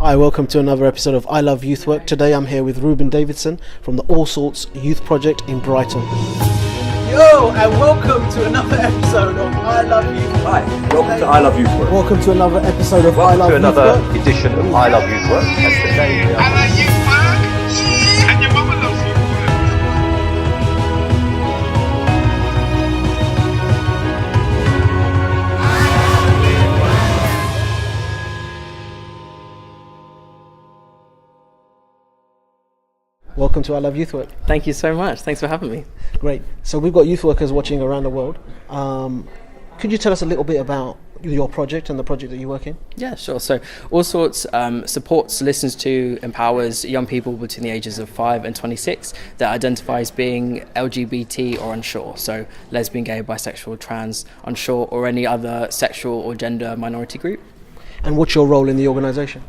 Hi, welcome to another episode of I Love Youth Work. Today I'm here with Reuben Davidson from the Allsorts Youth Project in Brighton. Yo, and welcome to another episode of I Love Youth Work. Hi, welcome to I Love Youth Work. Welcome to another episode of I Love Youth Work. Welcome to another edition of I Love Youth Work. As today we are... I love youth work, and your mama loves youth work. Welcome to I Love Youth Work. Thank you so much. Thanks for having me. Great. So we've got youth workers watching around the world. Could you tell us a little bit about your project and the project that you work in? Yeah, sure. So Allsorts supports, listens to, empowers young people between the ages of 5 and 26 that identify as being LGBT or unsure. So lesbian, gay, bisexual, trans, unsure, or any other sexual or gender minority group. And what's your role in the organisation?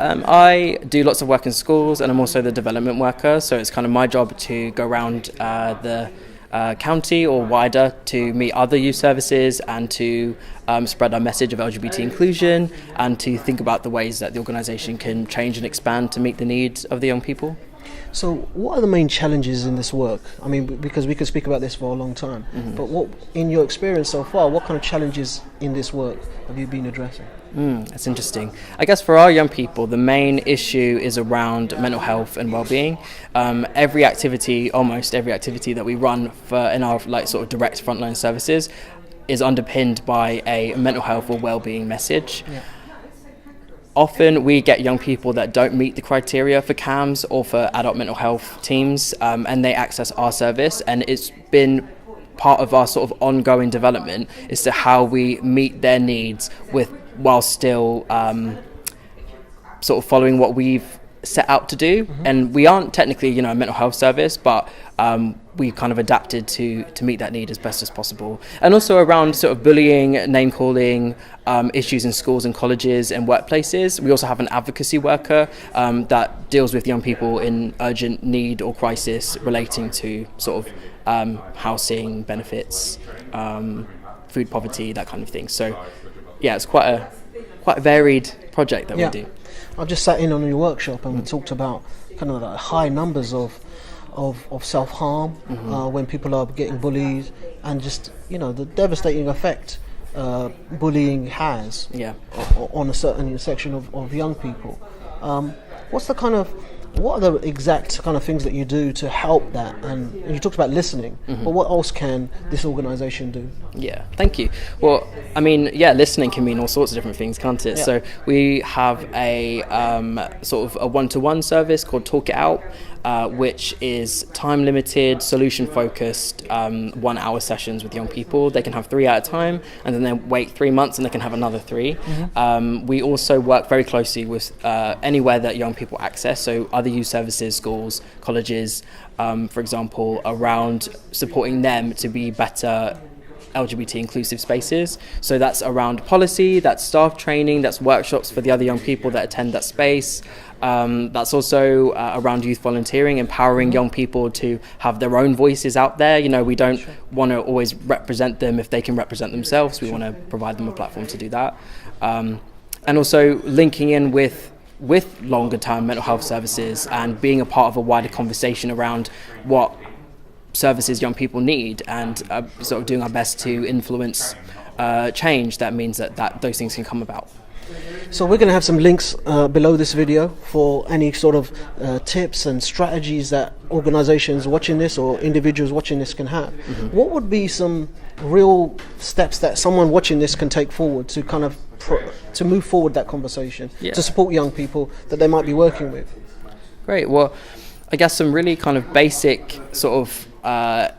I do lots of work in schools, and I'm also the development worker, so it's kind of my job to go around the county or wider to meet other youth services and to spread our message of LGBT inclusion and to think about the ways that the organisation can change and expand to meet the needs of the young people. So what are the main challenges in this work? I mean, because we could speak about this for a long time, but what, in your experience so far, what kind of challenges in this work have you been addressing? That's interesting. I guess for our young people, the main issue is around mental health and well-being. Almost every activity that we run in our sort of direct frontline services is underpinned by a mental health or well-being message. Yeah. Often we get young people that don't meet the criteria for CAMS or for adult mental health teams, and they access our service, and it's been part of our sort of ongoing development as to how we meet their needs while still sort of following what we've set out to do. And we aren't technically, a mental health service, but we kind of adapted to meet that need as best as possible. And also around sort of bullying, name calling, issues in schools and colleges and workplaces. We also have an advocacy worker that deals with young people in urgent need or crisis relating to sort of housing, benefits, food poverty, that kind of thing. So yeah, it's quite a varied project that we do. I've just sat in on your workshop and we talked about kind of the high numbers of self-harm when people are getting bullied, and just the devastating effect bullying has on a certain section of young people. What are the exact kind of things that you do to help that? And you talked about listening, but what else can this organisation do? Yeah, thank you. Well, I mean, listening can mean all sorts of different things, can't it? Yeah. So we have a sort of a one-to-one service called Talk It Out, which is time-limited, solution-focused, 1 hour sessions with young people. They can have 3 at a time, and then they wait 3 months and they can have another 3. We also work very closely with anywhere that young people access, so other youth services, schools, colleges, for example, around supporting them to be better LGBT inclusive spaces. So that's around policy, that's staff training, that's workshops for the other young people that attend that space. That's also around youth volunteering, empowering young people to have their own voices out there. We don't want to always represent them if they can represent themselves. We want to provide them a platform to do that. And also linking in with longer term mental health services and being a part of a wider conversation around what services young people need, and sort of doing our best to influence change that means that those things can come about. So we're going to have some links below this video for any sort of tips and strategies that organisations watching this or individuals watching this can have. What would be some real steps that someone watching this can take forward to kind of to move forward that conversation, to support young people that they might be working with? Great. Well, I guess some really kind of basic sort of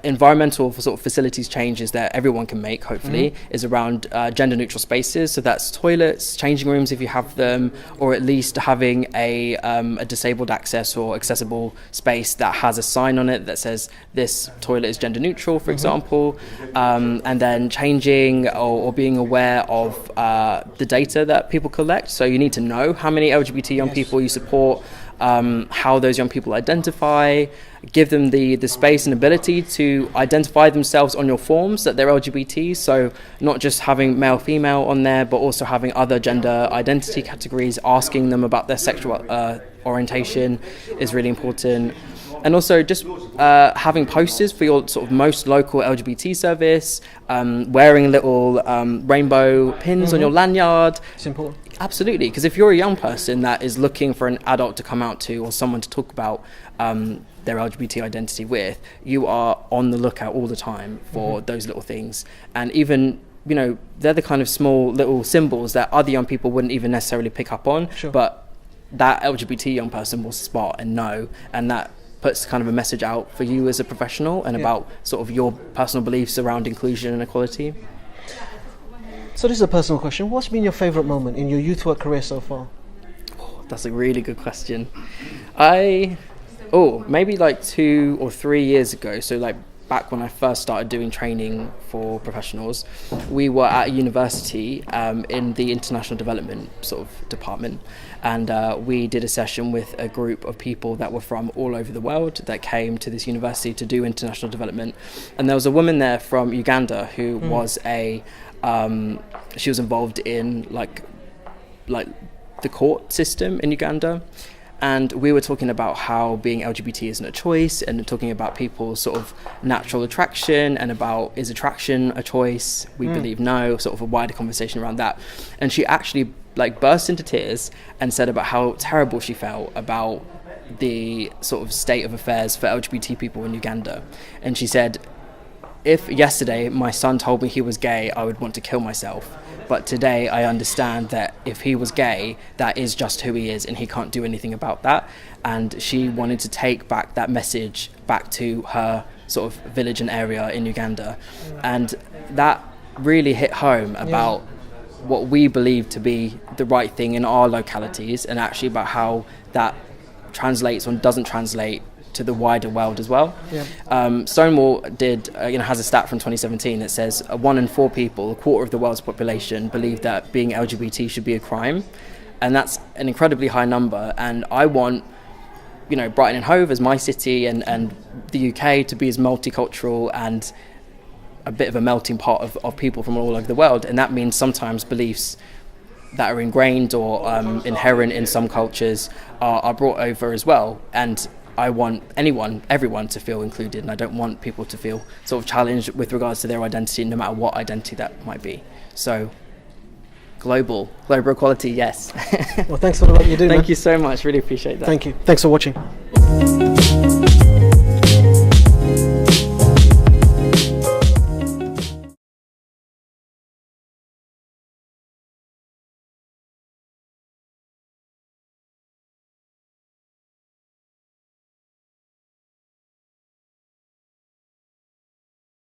environmental sort of facilities changes that everyone can make, hopefully, is around gender neutral spaces. So that's toilets, changing rooms if you have them, or at least having a disabled access or accessible space that has a sign on it that says this toilet is gender neutral, for example, and then changing or being aware of the data that people collect. So you need to know how many LGBT young people you support, how those young people identify, give them the space and ability to identify themselves on your forms that they're LGBT, so not just having male, female on there, but also having other gender identity categories, asking them about their sexual orientation is really important. And also just having posters for your sort of most local LGBT service, wearing little rainbow pins on your lanyard. It's important. Absolutely, because if you're a young person that is looking for an adult to come out to or someone to talk about their LGBT identity with, you are on the lookout all the time for those little things. And even, you know, they're the kind of small little symbols that other young people wouldn't even necessarily pick up on, but that LGBT young person will spot and know, and that puts kind of a message out for you as a professional and about sort of your personal beliefs around inclusion and equality. So this is a personal question. What's been your favourite moment in your youth work career so far? Oh, that's a really good question. Maybe like 2 or 3 years ago, so like back when I first started doing training for professionals, we were at a university in the international development sort of department, and we did a session with a group of people that were from all over the world that came to this university to do international development. And there was a woman there from Uganda who was she was involved in like the court system in Uganda. And we were talking about how being LGBT isn't a choice, and talking about people's sort of natural attraction, and about, is attraction a choice? We believe no, sort of a wider conversation around that. And she actually like burst into tears and said about how terrible she felt about the sort of state of affairs for LGBT people in Uganda. And she said, if yesterday my son told me he was gay, I would want to kill myself. But today I understand that if he was gay, that is just who he is, and he can't do anything about that. And she wanted to take back that message back to her sort of village and area in Uganda. And that really hit home about what we believe to be the right thing in our localities, and actually about how that translates or doesn't translate to the wider world as well. Stonewall has a stat from 2017 that says 1 in 4 people, a quarter of the world's population, believe that being LGBT should be a crime, and that's an incredibly high number. And I want, you know, Brighton and Hove as my city, and the UK to be as multicultural and a bit of a melting pot of people from all over the world. And that means sometimes beliefs that are ingrained or inherent in some cultures are brought over as well. And I want everyone to feel included, and I don't want people to feel sort of challenged with regards to their identity, no matter what identity that might be. So, global equality, yes. Well, thanks for what you do. Thank you so much. Really appreciate that. Thank you. Thanks for watching.